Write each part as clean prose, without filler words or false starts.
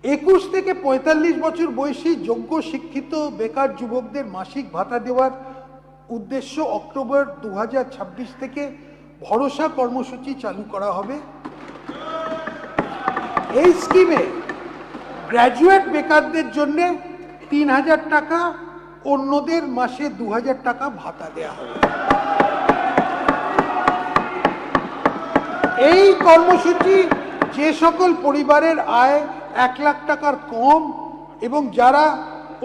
21 থেকে 45 বছর বয়সী যোগ্য শিক্ষিত বেকার যুবকদের মাসিক ভাতা দেওয়ার উদ্দেশ্য অক্টোবর 2026 থেকে ভরসা কর্মসূচি চালু করা হবে। এই স্কিমে গ্র্যাজুয়েট বেকারদের জন্য 3000 টাকা, অন্যদের মাসে 2000 টাকা ভাতা দেওয়া হবে। এই কর্মসূচি যে সকল পরিবারের আয় 1 লাখ টাকার কম এবং যারা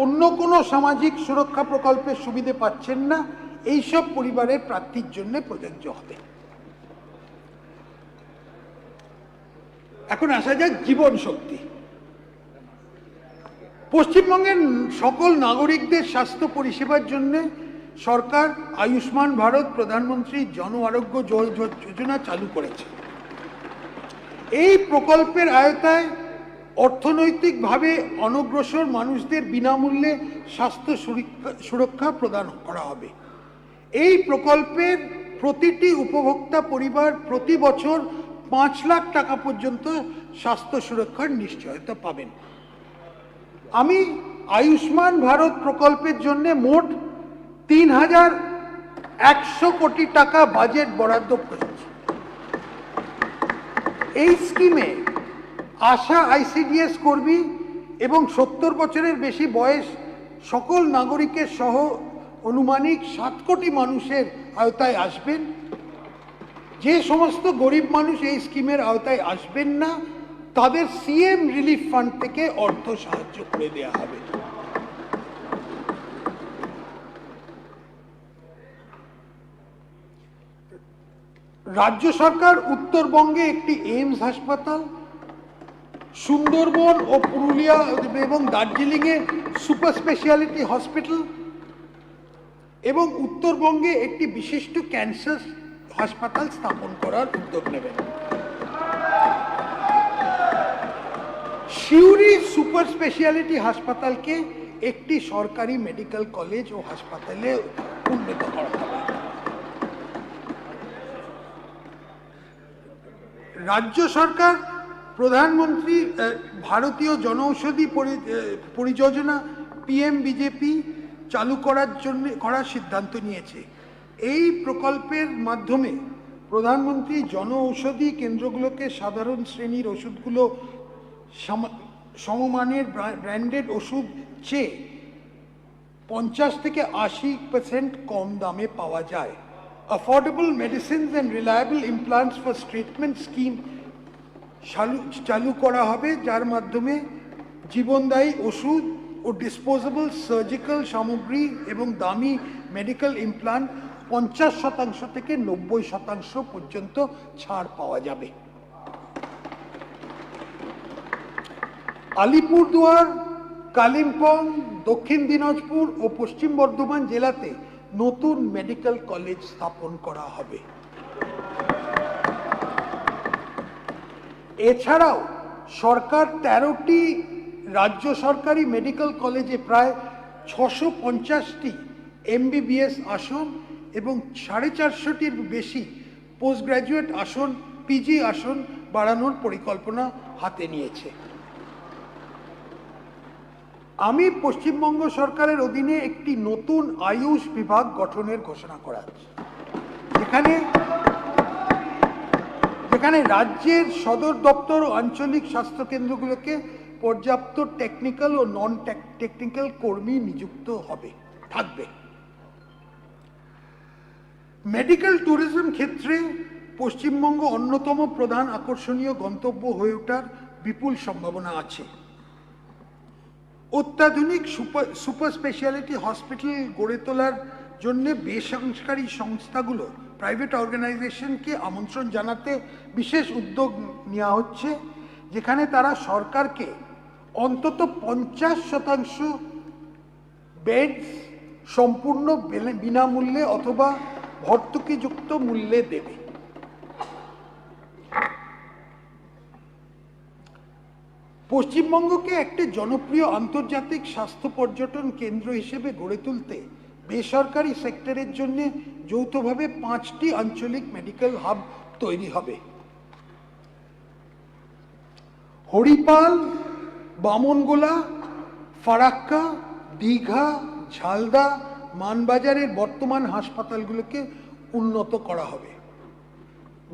অন্য কোনো সামাজিক সুরক্ষা প্রকল্পের সুবিধে পাচ্ছেন না, এইসব পরিবারের প্রার্থীর জন্য প্রযোজ্য হবে। এখন আসা যাক জীবন শক্তি। পশ্চিমবঙ্গের সকল নাগরিকদের স্বাস্থ্য পরিষেবার জন্য সরকার আয়ুষ্মান ভারত প্রধানমন্ত্রী জন আরোগ্য যোজনা চালু করেছে। এই প্রকল্পের আওতায় অর্থনৈতিকভাবে অনগ্রসর মানুষদের বিনামূল্যে স্বাস্থ্য সুরক্ষা প্রদান করা হবে। এই প্রকল্পের প্রতিটি উপভোক্তা পরিবার প্রতি বছর 5 লাখ টাকা পর্যন্ত স্বাস্থ্য সুরক্ষার নিশ্চয়তা পাবেন। আমি আয়ুষ্মান ভারত প্রকল্পের জন্য মোট 3100 কোটি টাকা বাজেট বরাদ্দ করেছি। এই স্কিমে আশা আইসিডিএস কর্মী এবং 70 বছরের বেশি বয়স সকল নাগরিকের সহ অনুমানিক 7 কোটি মানুষের আওতায় আসবেন। যে সমস্ত গরিব মানুষ এই স্কিমের আওতায় আসবেন না, তাদের সিএম রিলিফ ফান্ড থেকে অর্থ সাহায্য করে দেওয়া হবে। রাজ্য সরকার উত্তরবঙ্গে একটি এইমস হাসপাতাল, সুন্দরবন ও পুরুলিয়া এবং দার্জিলিংয়ে সুপার স্পেশালিটি হসপিটাল এবং উত্তরবঙ্গে একটি বিশিষ্ট ক্যান্সার হাসপাতাল স্থাপন করার উদ্যোগ নেবেন। সিউড়ি সুপার স্পেশালিটি হাসপাতালকে একটি সরকারি মেডিকেল কলেজ ও হাসপাতালে উন্নীত করা হবে। রাজ্য সরকার প্রধানমন্ত্রী ভারতীয় জনঔষধি পরিযোজনা পিএমবিজেপি চালু করার সিদ্ধান্ত নিয়েছে। এই প্রকল্পের মাধ্যমে প্রধানমন্ত্রী জন কেন্দ্রগুলোকে সাধারণ শ্রেণীর ওষুধগুলো সমমানের ব্র্যান্ডেড ওষুধ চেয়ে 50 থেকে 80% কম দামে পাওয়া যায়। Affordable medicines and reliable implants for treatment scheme চালু করা হবে, যার মাধ্যমে জীবনদায়ী ওষুধ ও ডিসপোজেবল সার্জিক্যাল সামগ্রী এবং দামি মেডিকেল ইমপ্লান্ট 50% থেকে 90% পর্যন্ত ছাড় পাওয়া যাবে। আলিপুরদুয়ার, কালিম্পং, দক্ষিণ দিনাজপুর ও পশ্চিম বর্ধমান জেলাতে নতুন মেডিকেল কলেজ স্থাপন করা হবে। এছাড়াও সরকার 13টি রাজ্য সরকারি মেডিকেল কলেজে প্রায় 650টি এমবিবিএস আসন এবং 450টির বেশি পোস্ট গ্র্যাজুয়েট আসন, পিজি আসন বাড়ানোর পরিকল্পনা হাতে নিয়েছে। আমি পশ্চিমবঙ্গ সরকারের অধীনে একটি নতুন আয়ুষ বিভাগ গঠনের ঘোষণা করা হচ্ছে, যেখানে রাজ্যের সদর দপ্তর ও আঞ্চলিক স্বাস্থ্যকেন্দ্রগুলোকে পর্যাপ্ত টেকনিক্যাল ও নন টেকনিক্যাল কর্মী নিযুক্ত থাকবে। মেডিকেল ট্যুরিজম ক্ষেত্রে পশ্চিমবঙ্গ অন্যতম প্রধান আকর্ষণীয় গন্তব্য হয়ে ওঠার বিপুল সম্ভাবনা আছে। অত্যাধুনিক সুপার স্পেশালিটি হসপিটাল গড়ে তোলার জন্য বেসরকারি সংস্থাগুলো, প্রাইভেট অর্গানাইজেশনকে আমন্ত্রণ জানাতে বিশেষ উদ্যোগ নেওয়া হচ্ছে, যেখানে তারা সরকারকে অন্তত 50% বেড সম্পূর্ণ বিনামূল্যে অথবা ভর্তুকিযুক্ত মূল্যে দেবে। পশ্চিমবঙ্গকে একটি জনপ্রিয় আন্তর্জাতিক স্বাস্থ্য পর্যটন কেন্দ্র হিসেবে গড়ে তুলতে বেসরকারি সেক্টরের জন্য যৌথভাবে 5টি আঞ্চলিক মেডিকেল হাব তৈরি হবে। হরিপাল, বামনগোলা, ফারাক্কা, দীঘা, ঝালদা, মানবাজারের বর্তমান হাসপাতালগুলোকে উন্নত করা হবে।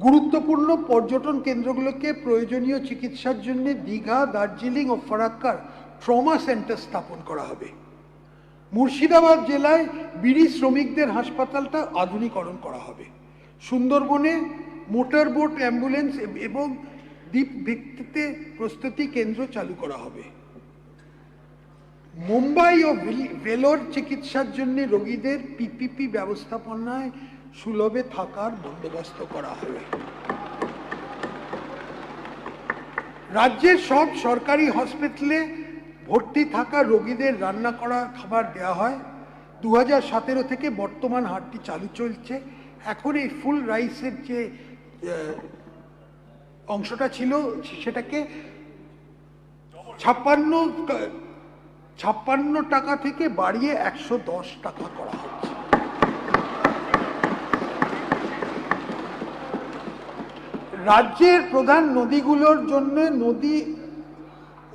গুরুত্বপূর্ণ পর্যটন কেন্দ্রগুলোকে প্রয়োজনীয় চিকিৎসার জন্য দীঘা, দার্জিলিং ও ফারাক্কার ট্রমা সেন্টার স্থাপন করা হবে। মুর্শিদাবাদ জেলায় বিড়ি শ্রমিকদের হাসপাতালটা আধুনিকরণ করা হবে। সুন্দরবনে মোটর বোট, অ্যাম্বুলেন্স এবং দ্বীপ ভিত্তিতে প্রস্তুতি কেন্দ্র চালু করা হবে। মুম্বাই ও ভেলোর চিকিৎসার জন্য রোগীদের পিপিপি ব্যবস্থাপনায় সুলভে থাকার বন্দোবস্ত করা হবে। রাজ্যের সব সরকারি হসপিটালে ভর্তি থাকা রোগীদের রান্না করা খাবার দেওয়া হয়। 2017 থেকে বর্তমান হারটি চালু চলছে। এখন এই ফুল রাইসের যে অংশটা ছিল সেটাকে 56 টাকা থেকে বাড়িয়ে 110 টাকা করা হচ্ছে। রাজ্যের প্রধান নদীগুলোর জন্য নদী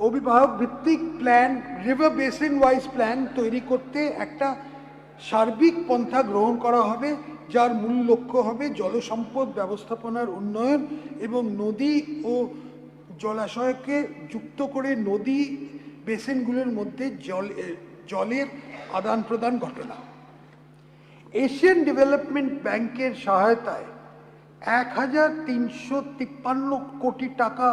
অভিবাহক ভিত্তিক plan, river basin wise plan তৈরি করতে একটা সার্বিক পন্থা গ্রহণ করা হবে, যার মূল লক্ষ্য হবে জলসম্পদ ব্যবস্থাপনার উন্নয়ন এবং নদী ও জলাশয়কে যুক্ত করে নদী বেসিনগুলোর মধ্যে জলের আদান প্রদান ঘটনা। এশিয়ান ডেভেলপমেন্ট ব্যাংকের সহায়তায় 1353 কোটি টাকা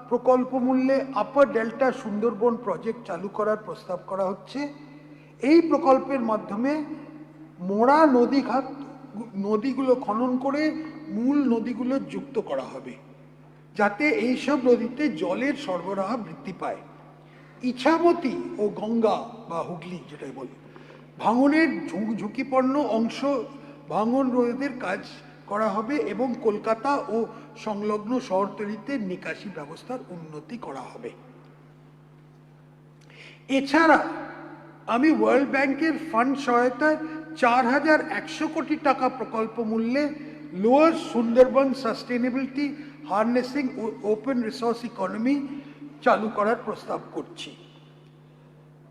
প্রকল্প মূল্যে আপার ডেল্টা সুন্দরবন প্রজেক্ট চালু করার প্রস্তাব করা হচ্ছে। এই প্রকল্পের মাধ্যমে মোড়া নদীগুলো খনন করে মূল নদীগুলো যুক্ত করা হবে, যাতে এইসব নদীতে জলের সরবরাহ বৃদ্ধি পায়। ইছামতি ও গঙ্গা বা হুগলি যেটাই বলি ভাঙনের ঝুঁকিপূর্ণ অংশ ভাঙন রোধের কাজ করা হবে এবং কলকাতা ও সংলগ্ন শহরতলিতে নিকাশি ব্যবস্থার উন্নতি করা হবে। এছাড়া আমি ওয়ার্ল্ড ব্যাংকের ফান্ড সহায়তায় 4100 কোটি টাকা প্রকল্প মূল্যে lower Sundarban sustainability harnessing open resource economy চালু করার প্রস্তাব করছি।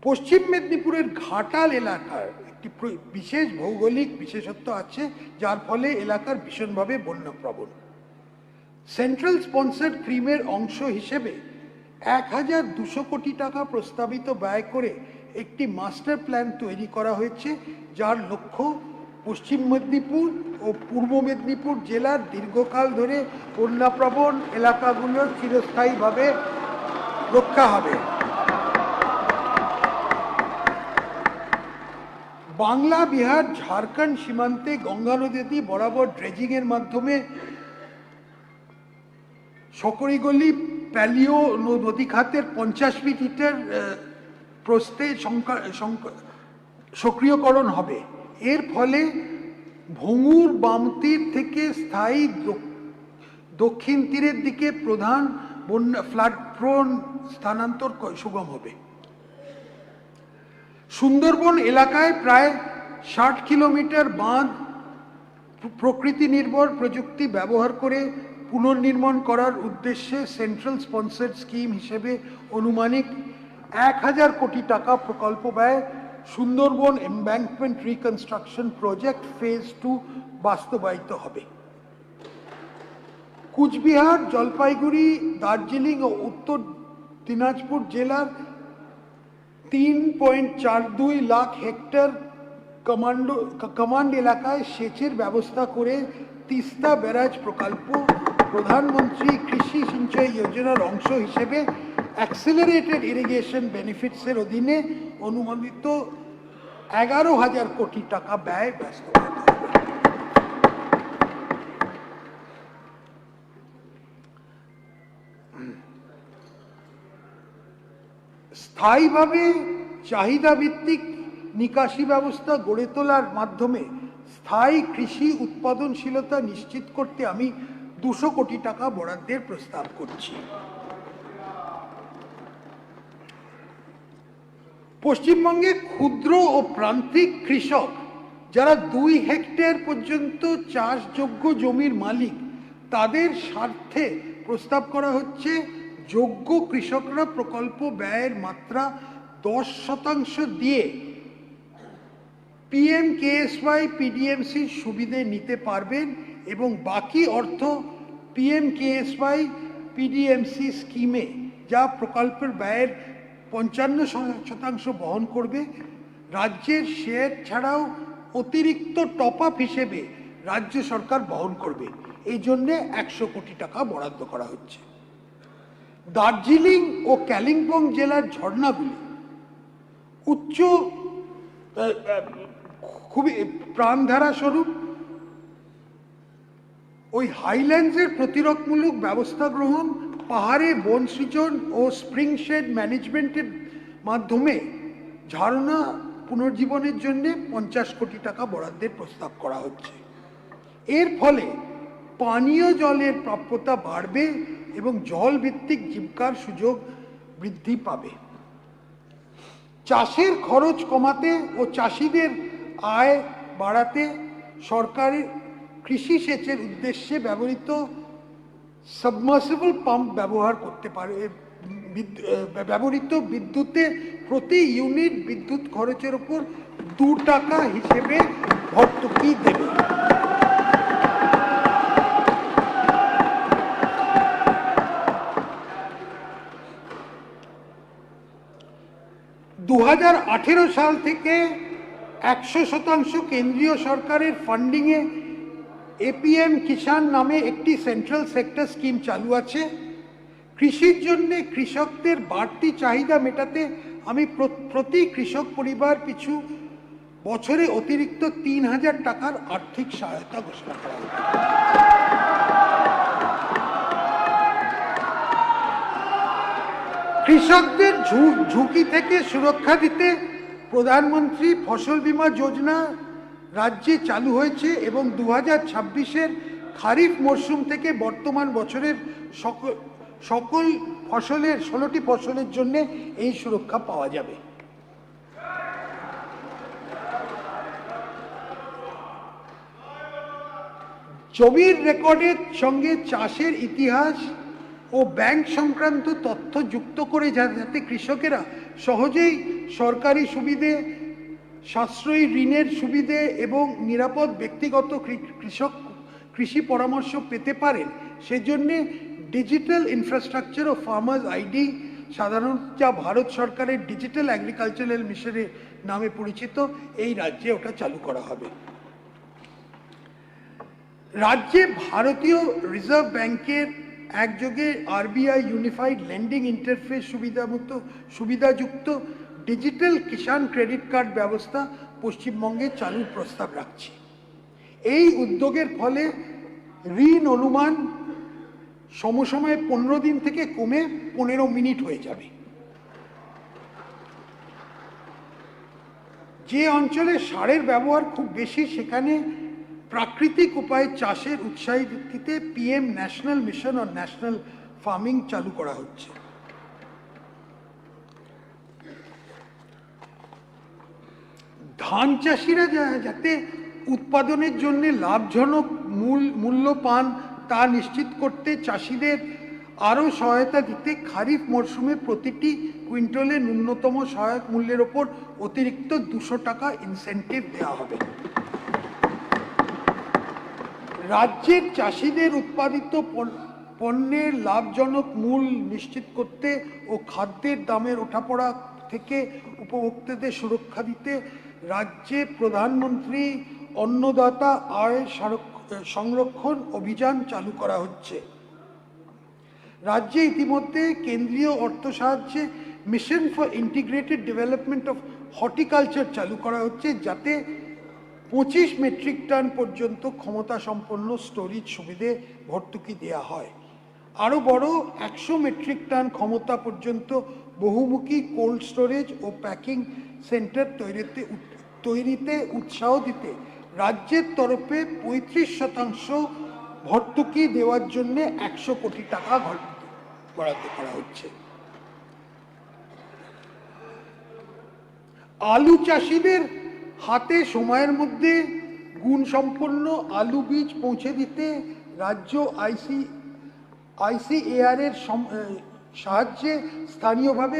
পশ্চিম মেদিনীপুরের ঘাটাল এলাকার একটি বিশেষ ভৌগোলিক বিশেষত্ব আছে, যার ফলে এলাকার ভীষণভাবে বন্যাপ্রবণ। সেন্ট্রাল স্পন্সার্ড ক্রিমের অংশ হিসেবে 1200 কোটি টাকা প্রস্তাবিত ব্যয় করে একটি মাস্টার প্ল্যান তৈরি করা হয়েছে, যার লক্ষ্য পশ্চিম মেদিনীপুর ও পূর্ব মেদিনীপুর জেলার দীর্ঘকাল ধরে বন্যাপ্রবণ এলাকাগুলোর চিরস্থায়ীভাবে রক্ষা হবে। বাংলা, বিহার, ঝাড়খণ্ড সীমান্তে গঙ্গা নদী বরাবর ড্রেজিং এর মাধ্যমে সকরিগলি প্যালিও নদী খাতের 50 মিটার প্রস্থে সক্রিয়করণ হবে। এর ফলে ভঙ্গুর বাম তীর থেকে স্থায়ী দক্ষিণ তীরের দিকে প্রধান বন্যা ফ্লাড প্রোন স্থানান্তর সুগম হবে। সুন্দরবন এলাকায় প্রায় 60 কিলোমিটার বাঁধ প্রকৃতি নির্ভর প্রযুক্তি ব্যবহার করে পুনর্নির্মাণ করার উদ্দেশ্যে সেন্ট্রাল স্পন্সার্ড স্কিম হিসেবে অনুমানিক 1000 কোটি টাকা প্রকল্প ব্যয় Sundarban embankment reconstruction project phase 2 বাস্তবায়িত হবে। কুচবিহার, জলপাইগুড়ি, দার্জিলিং ও উত্তর দিনাজপুর জেলার 3.42 লাখ হেক্টর কমান্ড এলাকায় সেচের ব্যবস্থা করে তিস্তা ব্যারাজ প্রকল্প প্রধানমন্ত্রী কৃষি সিঞ্চয়ী যোজনার অংশ হিসেবে অ্যাক্সিলারেটেড ইরিগেশন বেনিফিটসের অধীনে অনুমোদিত 11,000 কোটি টাকা ব্যয় বাস্তবায়িত হবে। স্থায়ীভাবে চাহিদা ভিত্তিক নিকাশি ব্যবস্থা গড়ে তোলার মাধ্যমে স্থায়ী কৃষি উৎপাদনশীলতা নিশ্চিত করতে আমি 200 কোটি টাকা বরাদ্দের প্রস্তাব করছি। পশ্চিমবঙ্গে ক্ষুদ্র ও প্রান্তিক কৃষক যারা 2 হেক্টর পর্যন্ত চাষযোগ্য জমির মালিক, তাদের স্বার্থে প্রস্তাব করা হচ্ছে যোগ্য কৃষকরা প্রকল্প ব্যয়ের মাত্রা 10% দিয়ে PMKSY PDMC সুবিধে নিতে পারবেন এবং বাকি অর্থ PMKSY PDMC স্কিমে যা প্রকল্পের ব্যয়ের 55% বহন করবে। রাজ্যের শেয়ার ছাড়াও অতিরিক্ত টপ আপ হিসেবে রাজ্য সরকার বহন করবে। এই জন্যে 100 কোটি টাকা বরাদ্দ করা হচ্ছে। দার্জিলিং ও কালিম্পং জেলার ঝর্ণাগুলি উচ্চ খুবই প্রাণধারা স্বরূপ ওই হাইল্যান্ডসের প্রতিরোধমূলক ব্যবস্থা গ্রহণ, পাহাড়ে বন সৃজন ও স্প্রিং শেড ম্যানেজমেন্টের মাধ্যমে ঝর্ণা পুনর্জীবনের জন্য 50 কোটি টাকা বরাদ্দের প্রস্তাব করা হচ্ছে। এর ফলে পানীয় জলের প্রাপ্যতা বাড়বে এবং জল ভিত্তিক জীবিকার সুযোগ বৃদ্ধি পাবে। চাষের খরচ কমাতে ও চাষিদের আয় বাড়াতে সরকারের কৃষি সেচের উদ্দেশ্যে ব্যবহৃত সাবমার্সিবল পাম্প ব্যবহার করতে পারে। ব্যবহৃত বিদ্যুতে প্রতি ইউনিট বিদ্যুৎ খরচের উপর 2 টাকা হিসেবে ভর্তুকি দেবে। দু 2018 সাল থেকে 100% কেন্দ্রীয় সরকারের ফান্ডিংয়ে APM কিষাণ নামে একটি সেন্ট্রাল সেক্টর স্কিম চালু আছে। কৃষির জন্য কৃষকদের বাড়তি চাহিদা মেটাতে আমি প্রতি কৃষক পরিবার পিছু বছরে অতিরিক্ত 3000 টাকার আর্থিক সহায়তা ঘোষণা করা হয়েছে। কৃষকদের ঝুঁকি থেকে সুরক্ষা দিতে প্রধানমন্ত্রী ফসল বীমা যোজনা রাজ্যে চালু হয়েছে এবং 2026-এর খারিফ মরশুম থেকে বর্তমান বছরের সকল ফসলের 16টি ফসলের জন্য এই সুরক্ষা পাওয়া যাবে। জমির রেকর্ডের সঙ্গে চাষের ইতিহাস ও ব্যাংক সংক্রান্ত তথ্য যুক্ত করে যাতে কৃষকেরা সহজেই সরকারি সুবিধে, সাশ্রয়ী ঋণের সুবিধে এবং নিরাপদ ব্যক্তিগত কৃষি পরামর্শ পেতে পারেন, সেজন্য ডিজিটাল ইনফ্রাস্ট্রাকচার ও ফার্মার্স আইডি, সাধারণত যা ভারত সরকারের ডিজিটাল এগ্রিকালচারাল মিশনের নামে পরিচিত, এই রাজ্যে ওটা চালু করা হবে। রাজ্যে ভারতীয় রিজার্ভ ব্যাংকের একযোগে RBI ইউনিফাইড লেন্ডিং ইন্টারফেস সুবিধাযুক্ত ডিজিটাল কিষাণ ক্রেডিট কার্ড ব্যবস্থা পশ্চিমবঙ্গে চালুর প্রস্তাব রাখছি। এই উদ্যোগের ফলে ঋণ অনুমান সমসময়ে 15 দিন থেকে কমে 15 মিনিট হয়ে যাবে। যে অঞ্চলে সারের ব্যবহার খুব বেশি সেখানে প্রাকৃতিক উপায়ে চাষের উৎসাহিত দিতে PM ন্যাশনাল মিশন ও ন্যাশনাল ফার্মিং চালু করা হচ্ছে। ধান চাষিরা যাতে উৎপাদনের জন্য লাভজনক মূল্য পান তা নিশ্চিত করতে চাষিদের আরও সহায়তা দিতে খারিফ মরশুমে প্রতিটি কুইন্টালে ন্যূনতম সহায়ক মূল্যের ওপর অতিরিক্ত 200 টাকা ইনসেন্টিভ দেওয়া হবে। রাজ্যের চাষিদের উৎপাদিত পণ্যের লাভজনক মূল্য নিশ্চিত করতে ও খাদ্যের দামের ওঠাপড়া থেকে উপভোক্তাদের সুরক্ষা দিতে রাজ্যে প্রধানমন্ত্রী অন্নদাতা আয় সংরক্ষণ অভিযান চালু করা হচ্ছে। রাজ্যে ইতিমধ্যে কেন্দ্রীয় অর্থ সাহায্যে mission for integrated development of horticulture চালু করা হচ্ছে, যাতে 25 মেট্রিক টন পর্যন্ত ক্ষমতা সম্পন্ন স্টোরেজ সুবিধে ভর্তুকি দেওয়া হয়। আরও বড় 100 মেট্রিক টন ক্ষমতা পর্যন্ত বহুমুখী কোল্ড স্টোরেজ ও প্যাকিং সেন্টার তৈরিতে উৎসাহ দিতে রাজ্যের তরফে 35% ভর্তুকি দেওয়ার জন্য 100 কোটি টাকা বরাদ্দ করা হচ্ছে। আলু চাষিদের হাতে সময়ের মধ্যে গুণসম্পন্ন আলু বীজ পৌঁছে দিতে রাজ্য ICAR এর সাহায্যে স্থানীয়ভাবে